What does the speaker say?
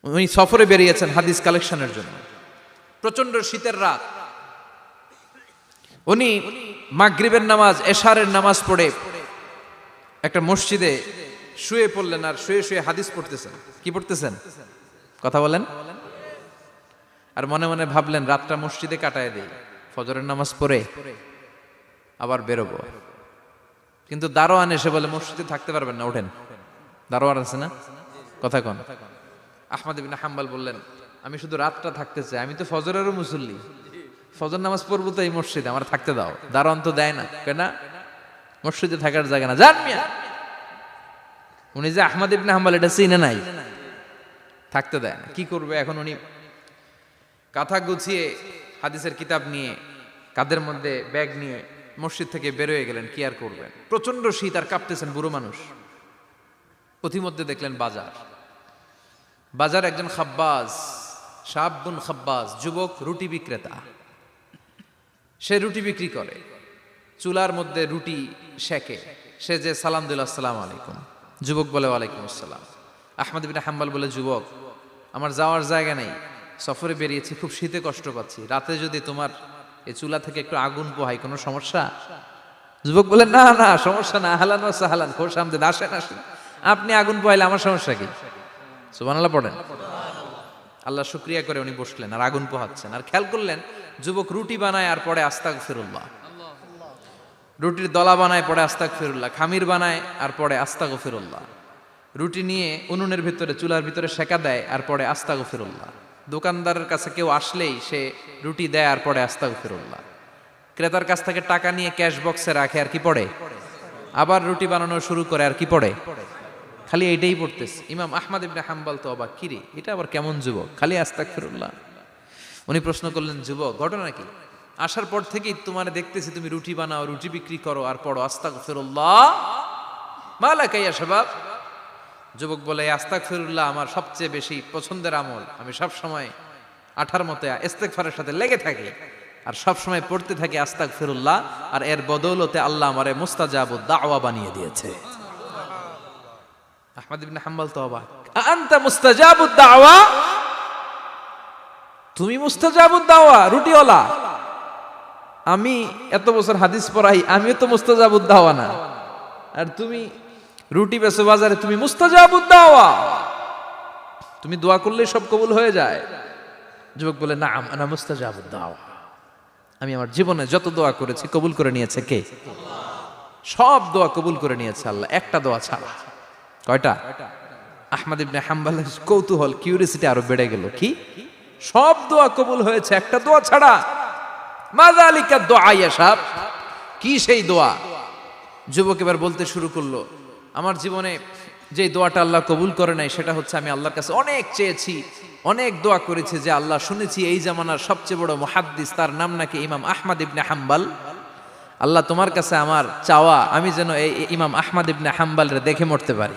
উনি সফরে বেরিয়েছেন হাদিস কালেকশনের জন্য। প্রচন্ড শীতের রাত, উনি মাগরিবের নামাজ, এশারের নামাজ পড়ে একটা মসজিদে শুয়ে পড়লেন, আর শুয়ে শুয়ে হাদিস পড়তেছেন। কি পড়তেছেন? কথা বলেন। আর মনে মনে ভাবলেন রাতটা মসজিদে কাটায় দেই, ফজরের নামাজ পড়ে আবার বেরোবো। কিন্তু দারোয়ান এসে বলে মসজিদে থাকতে পারবেন না, ওঠেন। দারোয়ান আছে না, কথা কন। আহমদ ইবনে হাম্বল বললেন আমি শুধু রাতটা থাকতে চাই, আমি তো ফজরেরও মুসল্লি, ফজর নামাজ পড়বো তো এই মসজিদে, আমার থাকতে দাও। দারোয়ান তো দেয় না, কেন? মসজিদে থাকার জায়গা না, যান মিয়া। উনি যে আহমদ ইবনে হাম্বল এটা চিনে নাই, থাকতে দেয় না। কি করবে এখন? উনি কাঁথা গুছিয়ে হাদিসের কিতাব নিয়ে কাঁধের মধ্যে ব্যাগ নিয়ে মসজিদ থেকে বেরোয় গেলেন। কি আর করবেন, প্রচন্ড শীত, আর কাঁপতেছেন, বুড়ো মানুষ। পথিমধ্যে দেখলেন বাজার। বাজার একজন খাব্বাজ, শাবুন খাব্বাজ, যুবক রুটি বিক্রেতা। সে রুটি বিক্রি করে, চুলার মধ্যে রুটি সেকে। সে যে সালাম দিল আসসালামু আলাইকুম, যুবক বলে ওয়ালাইকুম আসসালাম। আহমদ ইবনে হাম্বল বলে যুবক আমার যাওয়ার জায়গা নেই, সফরে বেরিয়েছি, খুব শীতে কষ্ট পাচ্ছি, রাতে যদি তোমার এই চুলা থেকে একটু আগুন পোহাই কোনো সমস্যা? যুবক বলে না না সমস্যা না, আহলান ওয়া সাহলান, খোশ আমদেদ, আসেন আসেন, আপনি আগুন পোহাইলে আমার সমস্যা কি? সুবহানাল্লাহ পড়েন। আল্লাহ শুকরিয়া করে উনি বসলেন আর আগুন পোহাচ্ছেন। আর খেয়াল করলেন যুবক রুটি বানায় আর পরে আস্তাগফিরুল্লাহ, রুটির দলা বানায় পরে আস্তাগফিরুল্লাহ, খামির বানায় আর পরে আস্তাগফিরুল্লাহ, রুটি নিয়ে উনুনের ভিতরে চুলার ভিতরে সেকা দেয় আর পরে আস্তাগফিরুল্লাহ। দোকানদারের কাছে কেউ আসলেই সে রুটি দেয় আর পরে আস্তাগফিরুল্লাহ। ক্রেতার কাছ থেকে টাকা নিয়ে ক্যাশ বক্সে রাখে আর কি পড়ে? আবার রুটি বানানো শুরু করে আর কি পড়ে? খালি এইটাই পড়তেছে। ইমাম আহমদ ইবনে হাম্বল তো অবাক, কিরে এটা আবার কেমন যুবক, খালি আস্তাগফিরুল্লাহ। উনি প্রশ্ন করলেন যুবক ঘটনা কি? আসার পর থেকেই তোমার দেখতেছি তুমি রুটি বানাও, রুটি বিক্রি করো আর পড়ো আস্তাগফিরুল্লাহ, মালাকা ইয়া শাবাব। যুবক বলে আস্তাগফিরুল্লাহ আমার সবচেয়ে বেশি পছন্দের আমল, আমি সব সময় আঠার মতো ইস্তেগফারের সাথে লেগে থাকি আর সব সময় পড়তে থাকি আস্তাগফিরুল্লাহ, আর এর বদৌলতে আল্লাহ আমারে মুস্তাজাবুদ দাওয়া বানিয়ে দিয়েছে। আহমদ ইবনে হাম্বল তো অবাক, আনতা মুস্তাজাবুদ দাওয়া, তুমি মুস্তাজাবুদ দাওয়া, রুটিওয়ালা। আমি এত বছর হাদিস পড়াই, আমিও তো মুস্তাজাবুদ দাওয়া না, আর তুমি রুটি বেচো বাজারে, তুমি মুস্তাজাবুদ দাওয়া, তুমি দোয়া করলেই সব কবুল হয়ে যায়। যুবক বলে না আনা মুস্তাজাবুদ দাওয়া, আমি আমার জীবনে যত দোয়া করেছি কবুল করে নিয়েছে কে? সব দোয়া কবুল করে নিয়েছে আল্লাহ, একটা দোয়া ছাড়া। কয়টা? আহমদ ইবনে হাম্বলের কৌতূহল, কিউরিসিটি আরো বেড়ে গেল। কি? সব দোয়া কবুল হয়েছে একটা দোয়া ছাড়া। মাযালিকা দুআ ইয়া শাব, কি সেই দোয়া? যুবক এবার বলতে শুরু করলো আমার জীবনে যে দোয়াটা আল্লাহ কবুল করে নাই সেটা হচ্ছে আমি আল্লাহর কাছে অনেক চেয়েছি, অনেক দোয়া করেছি যে আল্লাহ শুনেছি এই জামানার সবচেয়ে বড় মুহাদ্দিস, তার নাম নাকি ইমাম আহমদ ইবনে হাম্বল। আল্লাহ তোমার কাছে আমার চাওয়া আমি যেন এই ইমাম আহমদ ইবনে হাম্বলরে দেখে মরতে পারি।